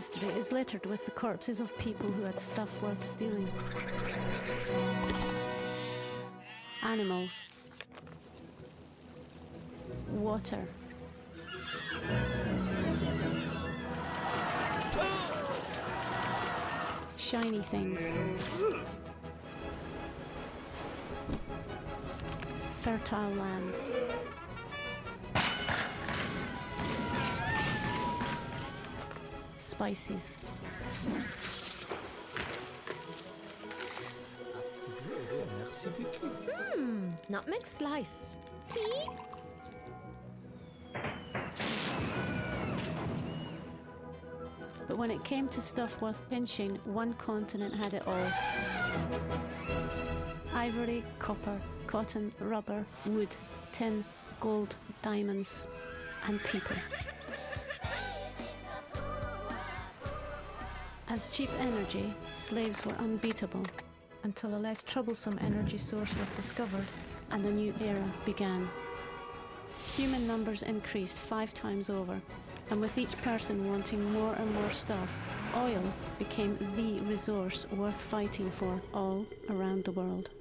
history is littered with the corpses of people who had stuff worth stealing. Animals. Water. Shiny things. Fertile land. Spices. Nutmeg slice. Tea? But when it came to stuff worth pinching, one continent had it all. Ivory, copper, cotton, rubber, wood, tin, gold, diamonds, and people. As cheap energy, slaves were unbeatable until a less troublesome energy source was discovered and a new era began. Human numbers increased 5 times over, and with each person wanting more and more stuff, oil became the resource worth fighting for all around the world.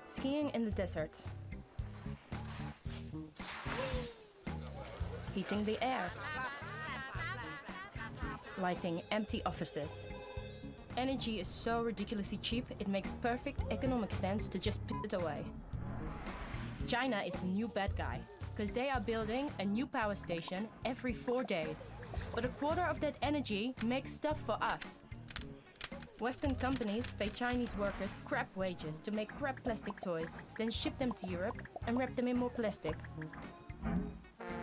Skiing in the desert. Heating the air. Lighting empty offices. Energy is so ridiculously cheap, it makes perfect economic sense to just put it away. China is the new bad guy, because they are building a new power station every 4 days. But a quarter of that energy makes stuff for us. Western companies pay Chinese workers crap wages to make crap plastic toys, then ship them to Europe and wrap them in more plastic.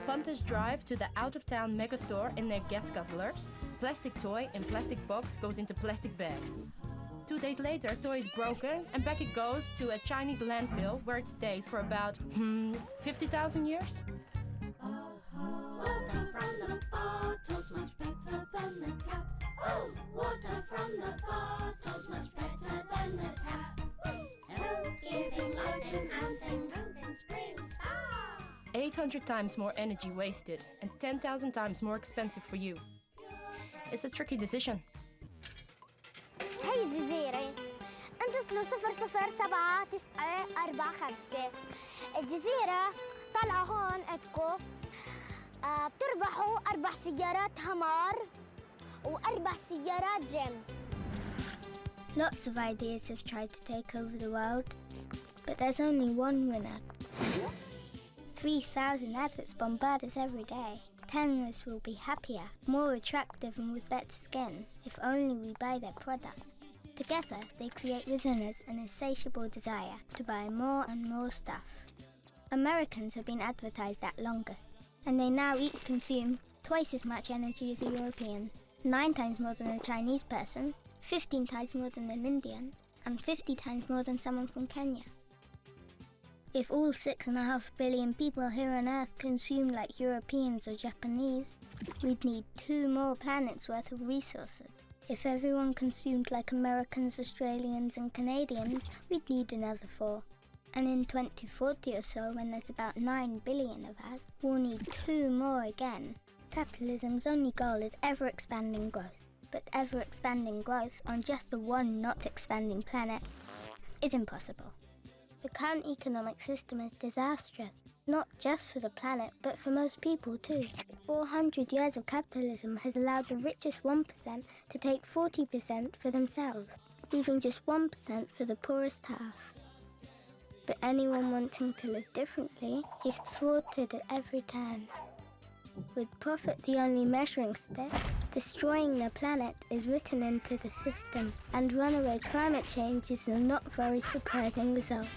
Punters drive to the out-of-town megastore in their gas guzzlers. Plastic toy in plastic box goes into plastic bag. 2 days later, toy is broken and back it goes to a Chinese landfill where it stays for about, 50,000 years? Water from the bottle's much better than the tap. Oh, water from the bottle's much better than the tap. Health giving, life enhancing, mountain spring spa. 800 times more energy wasted and 10,000 times more expensive for you. It's a tricky decision. هاي الجزيرة انتصلوا 0007945. الجزيرة طالعة هون عندكم بتربحوا 4 سيارات همار و4 سيارات جيم. Lots of ideas have tried to take over the world, but there's only one winner. 3,000 adverts bombard us every day, telling us we'll be happier, more attractive and with better skin if only we buy their products. Together, they create within us an insatiable desire to buy more and more stuff. Americans have been advertised at longest, and they now each consume twice as much energy as a European, 9 times more than a Chinese person, 15 times more than an Indian, and 50 times more than someone from Kenya. If all 6.5 billion people here on Earth consume like Europeans or Japanese, we'd need 2 more planets worth of resources. If everyone consumed like Americans, Australians and Canadians, we'd need another 4. And in 2040 or so, when there's about 9 billion of us, we'll need 2 more again. Capitalism's only goal is ever-expanding growth. But ever-expanding growth on just the one not-expanding planet is impossible. The current economic system is disastrous, not just for the planet, but for most people too. 400 years of capitalism has allowed the richest 1% to take 40% for themselves, leaving just 1% for the poorest half. But anyone wanting to live differently is thwarted at every turn. With profit the only measuring stick, destroying the planet is written into the system, and runaway climate change is a not very surprising result.